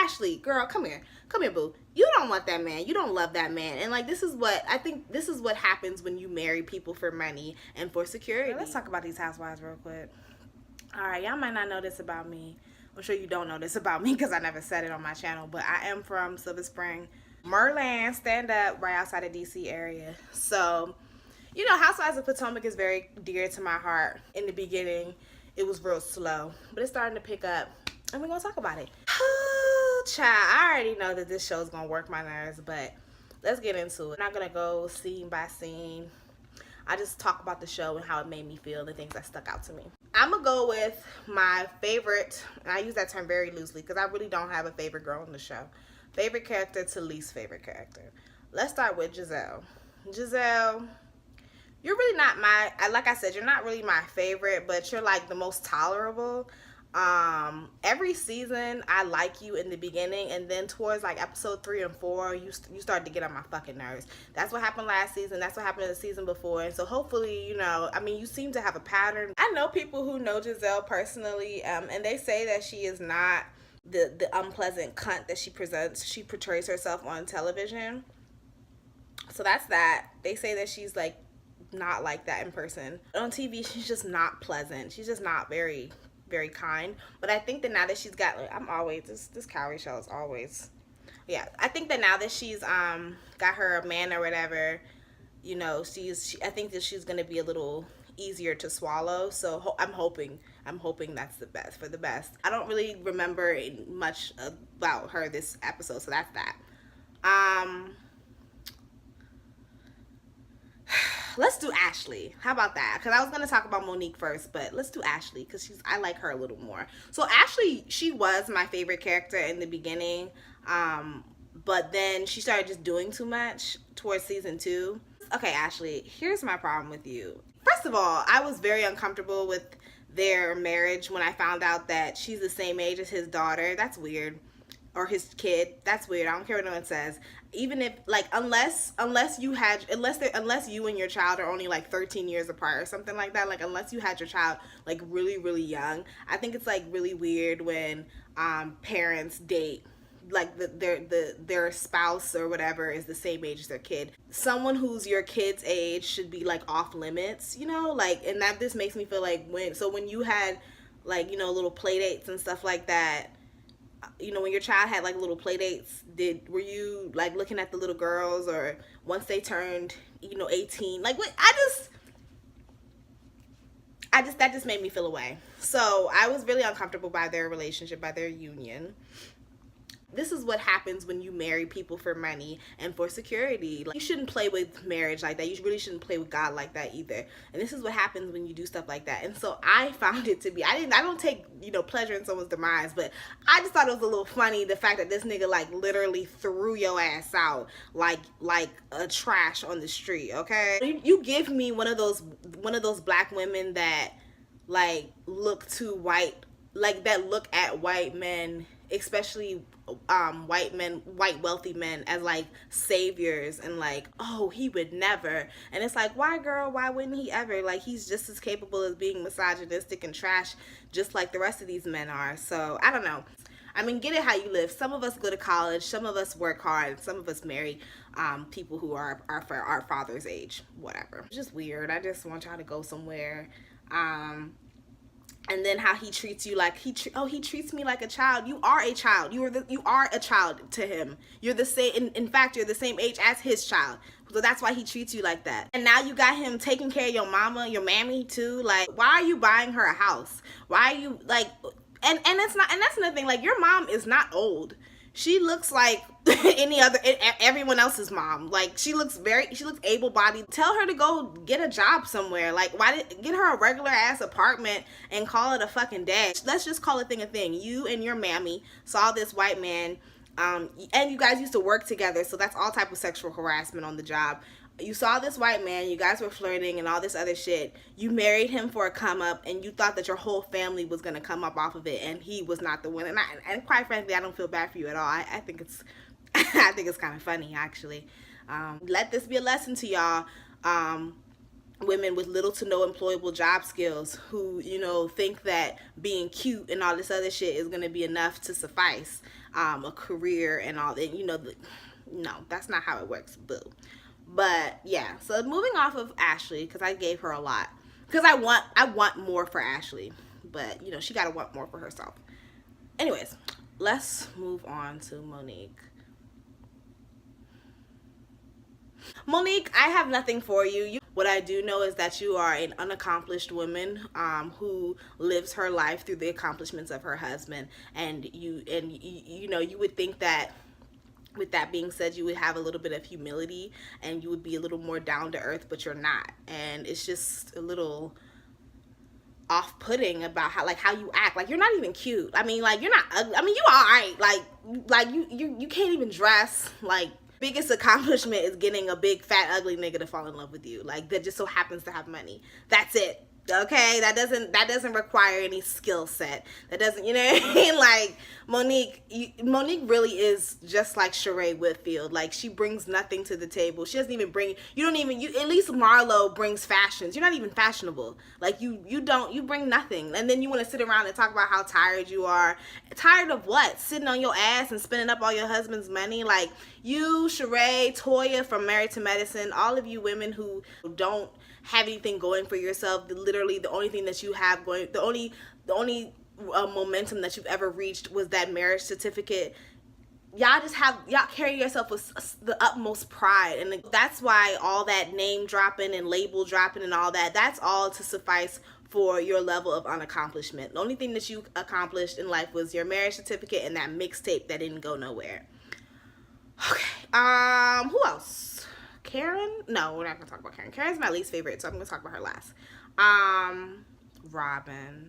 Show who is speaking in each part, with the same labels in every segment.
Speaker 1: Ashley, girl, come here, boo. You don't want that man. You don't love that man. And like, this is what I think. This is what happens when you marry people for money and for security. Let's talk about these housewives real quick. All right, y'all might not know this about me. I'm sure you don't know this about me because I never said it on my channel. But I am from Silver Spring, Merland, stand up, right outside of DC area. So, you know, Housewives of Potomac is very dear to my heart. In the beginning, it was real slow, but it's starting to pick up, and we're gonna talk about it. Oh, child, I already know that this show is gonna work my nerves, but let's get into it. I'm not gonna go scene by scene. I just talk about the show and how it made me feel, the things that stuck out to me. I'm gonna go with my favorite, and I use that term very loosely because I really don't have a favorite girl on the show. Favorite character to least favorite character. Let's start with Giselle. Giselle, you're really not my, like I said, you're not really my favorite, but you're like the most tolerable. Every season I like you in the beginning, and then towards like episode 3 and 4 you start to get on my fucking nerves. That's what happened last season, that's what happened in the season before, and so hopefully, you know, I mean, you seem to have a pattern. I know people who know Giselle personally, and they say that she is not the unpleasant cunt that she portrays herself on television. So that's that. They say that she's like not like that in person. On TV, she's just not pleasant. She's just not very kind. But I think that now that she's got, like, I'm always, this cowrie show is always, yeah. I think that now that she's got her a man or whatever, you know, I think that she's gonna be a little easier to swallow. So I'm hoping that's the best, for the best. I don't really remember much about her this episode, so that's that. Let's do Ashley. How about that? Because I was going to talk about Monique first, but let's do Ashley because I like her a little more. So Ashley, she was my favorite character in the beginning, but then she started just doing too much towards season 2. Okay, Ashley, here's my problem with you. First of all, I was very uncomfortable with their marriage when I found out that she's the same age as his daughter. That's weird. Or his kid. That's weird. I don't care what anyone says. Even if, like, unless you and your child are only like 13 years apart or something like that, like, unless you had your child like really, really young, I think it's like really weird when parents date like their spouse or whatever is the same age as their kid. Someone who's your kid's age should be like off limits, you know, like, and that this makes me feel like when you had, like, you know, little play dates and stuff like that, you know, when your child had like little play dates, were you like looking at the little girls, or once they turned, you know, 18, like, what? That just made me feel away. So I was really uncomfortable by their relationship, by their union. This is what happens when you marry people for money and for security. Like, you shouldn't play with marriage like that. You really shouldn't play with God like that either. And this is what happens when you do stuff like that. And so I found it to be, I don't take, you know, pleasure in someone's demise, but I just thought it was a little funny, the fact that this nigga like literally threw your ass out like a trash on the street, okay? You give me one of those black women that like look to white, like that look at white men, especially white wealthy men, as like saviors, and like, oh, he would never. And it's like, why, girl? Why wouldn't he ever? Like, he's just as capable as being misogynistic and trash, just like the rest of these men are. So I don't know. I mean, get it how you live. Some of us go to college, some of us work hard, some of us marry people who are our father's age, whatever. It's just weird. I just want y'all to go somewhere. And then how he treats you, like he treats me like a child. You are a child. You are a child to him. You're the same. In fact, you're the same age as his child. So that's why he treats you like that. And now you got him taking care of your mama, your mammy too. Like, why are you buying her a house? Why are you like? And it's not. And that's another thing. Like, your mom is not old. She looks like everyone else's mom. Like, she looks able-bodied. Tell her to go get a job somewhere. Like, get her a regular ass apartment and call it a fucking day. Let's just call a thing a thing. You and your mammy saw this white man, and you guys used to work together, so that's all type of sexual harassment on the job. You saw this white man, you guys were flirting and all this other shit. You married him for a come up, and you thought that your whole family was gonna come up off of it, and he was not the one. And quite frankly, I don't feel bad for you at all. I think it's I think it's kind of funny, actually. Let this be a lesson to y'all. women with little to no employable job skills who, you know, think that being cute and all this other shit is going to be enough to suffice a career and all that. You know, no, that's not how it works, boo. But yeah, so moving off of Ashley, because I gave her a lot, because I want more for Ashley, but you know, she got to want more for herself. Anyways, let's move on to Monique. Monique, I have nothing for you. What I do know is that you are an unaccomplished woman who lives her life through the accomplishments of her husband, and you know, you would think that with that being said, you would have a little bit of humility and you would be a little more down to earth, but you're not. And it's just a little off-putting about how you act. Like, you're not even cute. I mean, like, you're not ugly. I mean, you all right. Like you can't even dress. Like, biggest accomplishment is getting a big fat ugly nigga to fall in love with you. Like, that just so happens to have money. That's it. Okay, that doesn't require any skill set. That doesn't, you know what I mean? Like, Monique really is just like Sheree Whitfield. Like, she brings nothing to the table. She doesn't even bring, at least Marlo brings fashions. You're not even fashionable. Like, you bring nothing. And then you want to sit around and talk about how tired you are. Tired of what? Sitting on your ass and spending up all your husband's money? Like, you, Sheree, Toya from Married to Medicine, all of you women who don't have anything going for yourself, literally the only thing that you have going, the only momentum that you've ever reached was that marriage certificate. Y'all carry yourself with the utmost pride, and that's why all that name dropping and label dropping and all that's all to suffice for your level of unaccomplishment. The only thing that you accomplished in life was your marriage certificate and that mixtape that didn't go nowhere. Okay, who else? Karen? No, we're not gonna talk about Karen. Karen's my least favorite, so I'm gonna talk about her last. Robin.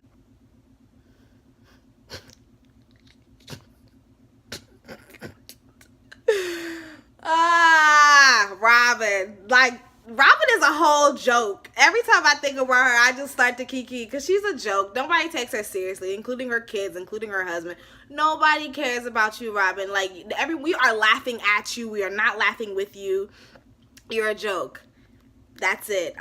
Speaker 1: Robin. Like, Robin is a whole joke. Every time I think about her, I just start to kiki because she's a joke. Nobody takes her seriously, including her kids, including her husband. Nobody cares about you, Robin. Like, we are laughing at you. We are not laughing with you. You're a joke. That's it.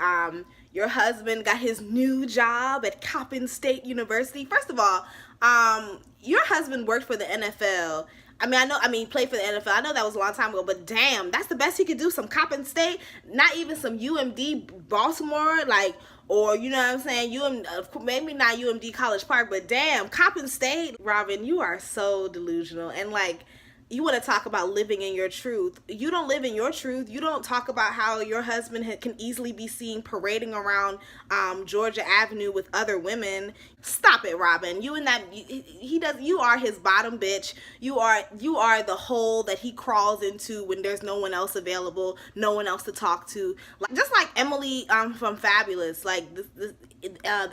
Speaker 1: Your husband got his new job at Coppin State University. First of all, your husband worked for the NFL. He played for the NFL. I know that was a long time ago, but damn, that's the best he could do. Some Coppin State, not even some UMD Baltimore, like, or you know what I'm saying, maybe not UMD College Park, but damn, Coppin State. Robin, you are so delusional, and like, you want to talk about living in your truth. You don't live in your truth. You don't talk about how your husband can easily be seen parading around Georgia Avenue with other women. Stop it, Robin. You are his bottom bitch. You are the hole that he crawls into when there's no one else available, no one else to talk to. Just like Emily from Fabulous, like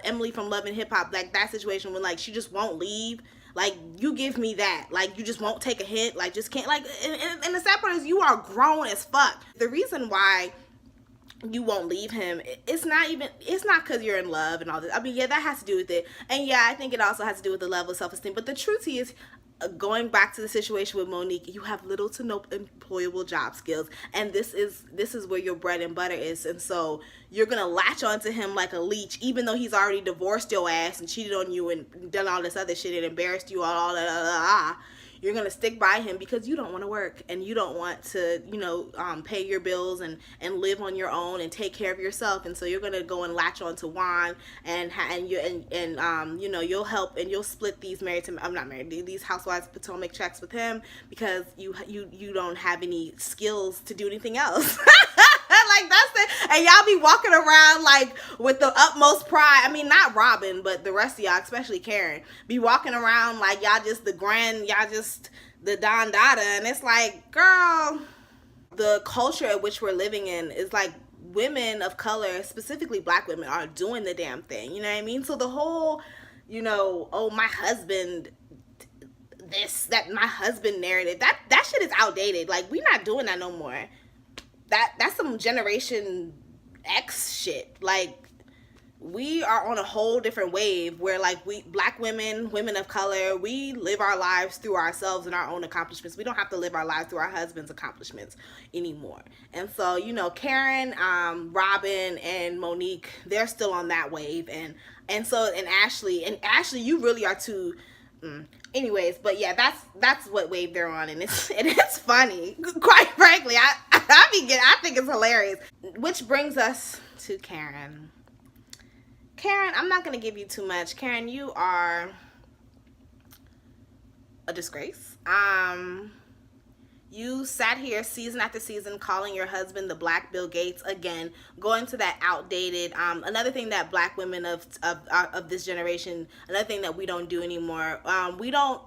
Speaker 1: Emily from Love and Hip Hop, like that situation when like she just won't leave. Like, you give me that. Like, you just won't take a hint. Like, just can't. Like, and the sad part is you are grown as fuck. The reason why you won't leave him, it's not because you're in love and all this. I mean, yeah, that has to do with it. And yeah, I think it also has to do with the level of self-esteem. But the truth is, going back to the situation with Monique, you have little to no employable job skills, and this is where your bread and butter is, and so you're gonna latch onto him like a leech, even though he's already divorced your ass and cheated on you and done all this other shit and embarrassed you all that. You're gonna stick by him because you don't want to work and you don't want to, pay your bills and live on your own and take care of yourself. And so you're gonna go and latch on to Juan and you'll help and you'll split these these Housewives of Potomac checks with him because you don't have any skills to do anything else. Like, that's it. And y'all be walking around like with the utmost pride. I mean, not Robin, but the rest of y'all, especially Karen, be walking around like y'all just the Don Dada. And it's like, girl, the culture at which we're living in is like women of color, specifically black women, are doing the damn thing. You know what I mean? So the whole, oh, my husband, my husband narrative, that shit is outdated. Like, we not doing that no more. That's some Generation X shit. Like, we are on a whole different wave where like we black women, women of color, we live our lives through ourselves and our own accomplishments. We don't have to live our lives through our husband's accomplishments anymore. And so, you know, Karen, Robin, and Monique, they're still on that wave. And Ashley, you really are too. Anyways, but yeah, that's what wave they're on, and it's funny. Quite frankly, I think it's hilarious. Which brings us to Karen. Karen, I'm not gonna give you too much. Karen, you are a disgrace. You sat here season after season calling your husband the Black Bill Gates again, going to that outdated. Another thing that Black women of this generation, another thing that we don't do anymore. We don't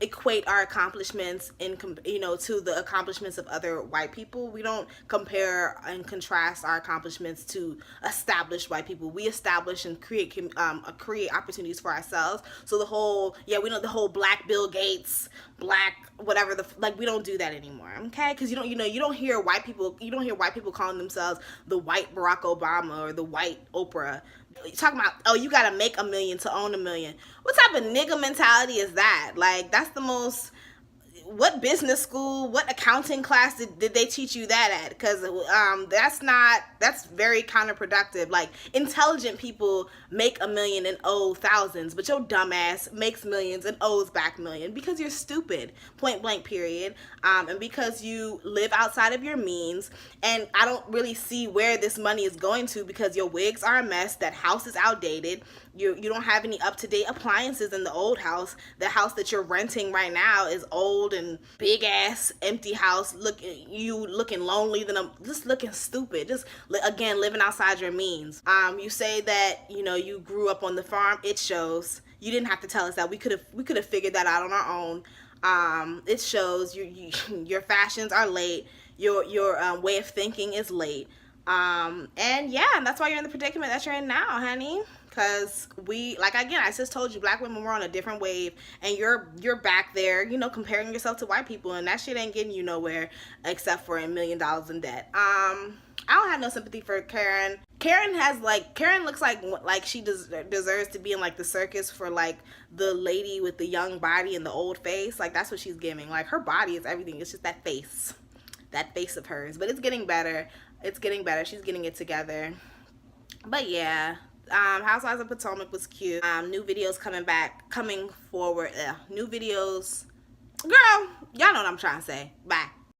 Speaker 1: equate our accomplishments to the accomplishments of other white people. We don't compare and contrast our accomplishments to established white people. We establish and create opportunities for ourselves. So the whole Black Bill Gates, Black whatever we don't do that anymore. Okay, because you don't hear white people calling themselves the white Barack Obama or the white Oprah. Talking about, oh, you gotta make $1 million to own $1 million. What type of nigga mentality is that? Like, that's the most. What business school, what accounting class did they teach you that at? Because that's very counterproductive. Like, intelligent people make $1 million and owe thousands, but your dumbass makes millions and owes back $1 million because you're stupid, point blank period, and because you live outside of your means. And I don't really see where this money is going to, because your wigs are a mess, that house is outdated, you don't have any up-to-date appliances in the old house. The house that you're renting right now is old and big ass empty house, looking lonely, just looking stupid, just again living outside your means. You say that you grew up on the farm. It shows. You didn't have to tell us that. We could have figured that out on our own. It shows. Your fashions are late. Your way of thinking is late. And that's why you're in the predicament that you're in now, honey. Because I just told you, Black women were on a different wave, and you're back there, comparing yourself to white people, and that shit ain't getting you nowhere except for $1 million in debt. I don't have no sympathy for Karen. Karen looks like she deserves to be in like the circus for like the lady with the young body and the old face. Like, that's what she's giving. Like, her body is everything. It's just that face of hers. But it's getting better. She's getting it together. But yeah. Housewives of Potomac was cute. New videos coming forward. New videos. Girl, y'all know what I'm trying to say. Bye.